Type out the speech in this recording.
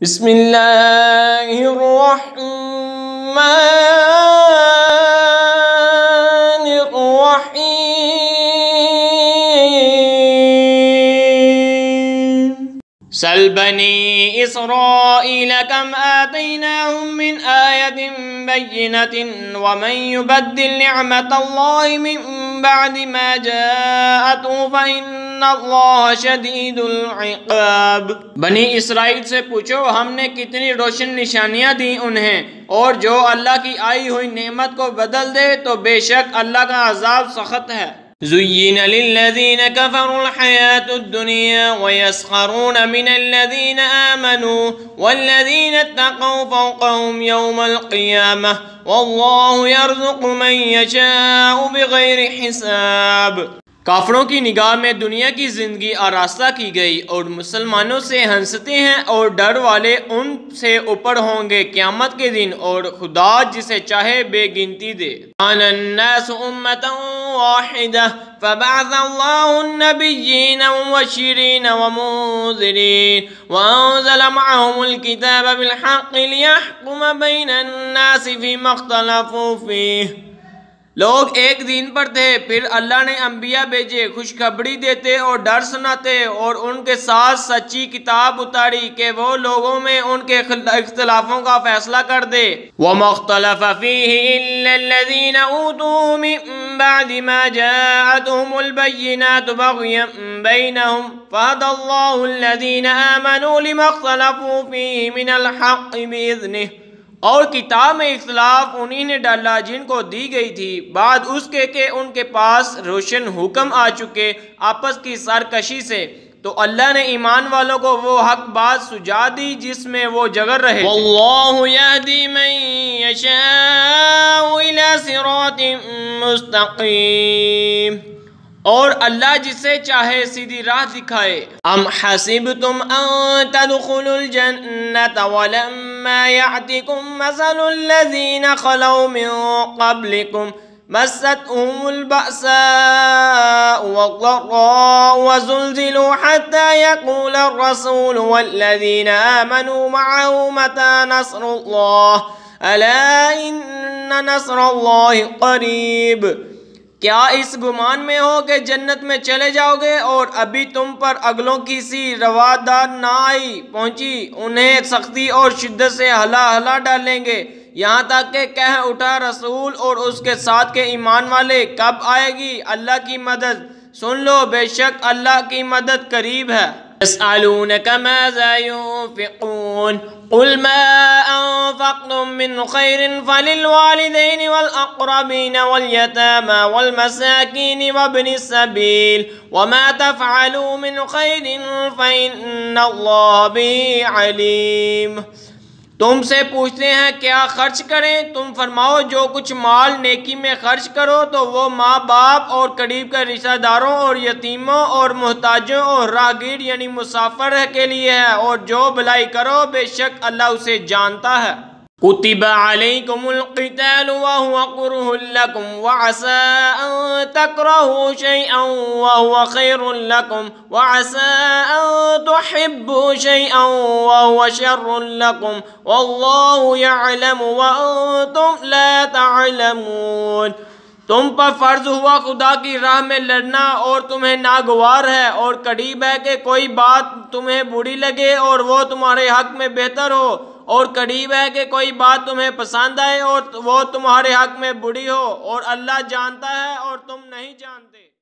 بسم اللہ الرحمن الرحیم سل بنی اسرائیل کم آتیناہم من آیت بینۃ ومن یبدل نعمت اللہ من بعد ما جاءته فإن اللہ شدید العقاب۔ بنی اسرائیل سے پوچھو ہم نے کتنی روشن نشانیاں دی انہیں، اور جو اللہ کی آئی ہوئی نعمت کو بدل دے تو بے شک اللہ کا عذاب سخت ہے۔ زُيِّنَ لِلَّذِينَ كَفَرُوا الْحَيَاةُ الدُّنْيَا وَيَسْخَرُونَ مِنَ الَّذِينَ آمَنُوا وَالَّذِينَ اتَّقَوْا فَوْقَهُمْ يَوْمَ الْقِيَامَةِ وَاللَّهُ يَرْزُقُ مَن يَشَاءُ بِغَيْرِ حِسَابٍ۔ کافروں کی نگاہ میں دنیا کی زندگی آراستہ کی گئی، اور مسلمانوں سے ہنستے ہیں اور ڈر والے ان سے اوپر ہوں گے قیامت کے دن، اور خدا جسے چاہے بے گنتی دے۔ کان الناس امۃ واحدہ فبعث اللہ النبیین مبشرین ومنذرین وانزل معهم الکتاب بالحق لیحکم بین الناس فیما اختلفوا فیہ۔ لوگ ایک دین پر تھے، پھر اللہ نے انبیاء بھیجے خوشخبری دیتے اور ڈر سناتے، اور ان کے ساتھ سچی کتاب اتاری کہ وہ لوگوں میں ان کے اختلافوں کا فیصلہ کر دے۔ وَمَا اخْتَلَفَ فِيهِ إِلَّا الَّذِينَ أُوتُوهُ مِن بَعْدِ مَا جَاءَتْهُمُ الْبَيِّنَاتُ بَغْيًا بَيْنَهُمْ فَهَدَى اللَّهُ الَّذِينَ آمَنُوا لِمَا اخْتَلَفُوا فِيهِ مِنَ الْحَقِّ بِإِذْنِهِ۔ اور کتاب میں اختلاف انہی نے ڈالا جن کو دی گئی تھی، بعد اس کے کہ ان کے پاس روشن حکم آ چکے آپس کی سرکشی سے، تو اللہ نے ایمان والوں کو وہ حق بات سجا دی جس میں وہ جگر رہے۔ واللہ یہدی من یشاء الی صراط مستقیم، اور اللہ جسے چاہے سیدھی راہ دکھائے۔ ام حسبتم ان تدخلوا الجنة ولما يأتكم مثل الذين خلوا من قبلكم مستهم البأساء والضراء وزلزلوا حتى يقول الرسول والذين آمنوا معه متى نصر الله ألا إن نصر الله قريب۔ کیا اس گمان میں ہو کہ جنت میں چلے جاؤ گے اور ابھی تم پر اگلوں کی سی روادار نہ آئی پہنچی، انہیں سختی اور شدت سے ہلا ہلا ڈالیں گے، یہاں تک کہ کہہ اٹھا رسول اور اس کے ساتھ کے ایمان والے کب آئے گی اللہ کی مدد؟ سن لو بے شک اللہ کی مدد قریب ہے۔ يسألونك ماذا ينفقون قل ما أنفقتم من خير فللوالدين والأقربين واليتامى والمساكين وابن السبيل وما تفعلوا من خير فإن الله به عليم۔ تم سے پوچھتے ہیں کیا خرچ کریں، تم فرماؤ جو کچھ مال نیکی میں خرچ کرو تو وہ ماں باپ اور قریب کے رشتہ داروں اور یتیموں اور محتاجوں اور راہگیر یعنی مسافر کے لیے ہے، اور جو بھلائی کرو بے شک اللہ اسے جانتا ہے۔ كتب عليكم القتال وهو كره لكم وعسى أن تكرهوا شيئا وهو خير لكم وعسى أن تحبوا شيئا وهو شر لكم والله يعلم وأنتم لا تعلمون۔ تم پر فرض ہوا خدا کی راہ میں لڑنا، اور تمہیں ناگوار ہے اور قریب ہے کہ کوئی بات تمہیں بری لگے اور وہ تمہارے حق میں بہتر ہو، اور قریب ہے کہ کوئی بات تمہیں پسند آئے اور وہ تمہارے حق میں بری ہو، اور اللہ جانتا ہے اور تم نہیں جانتے۔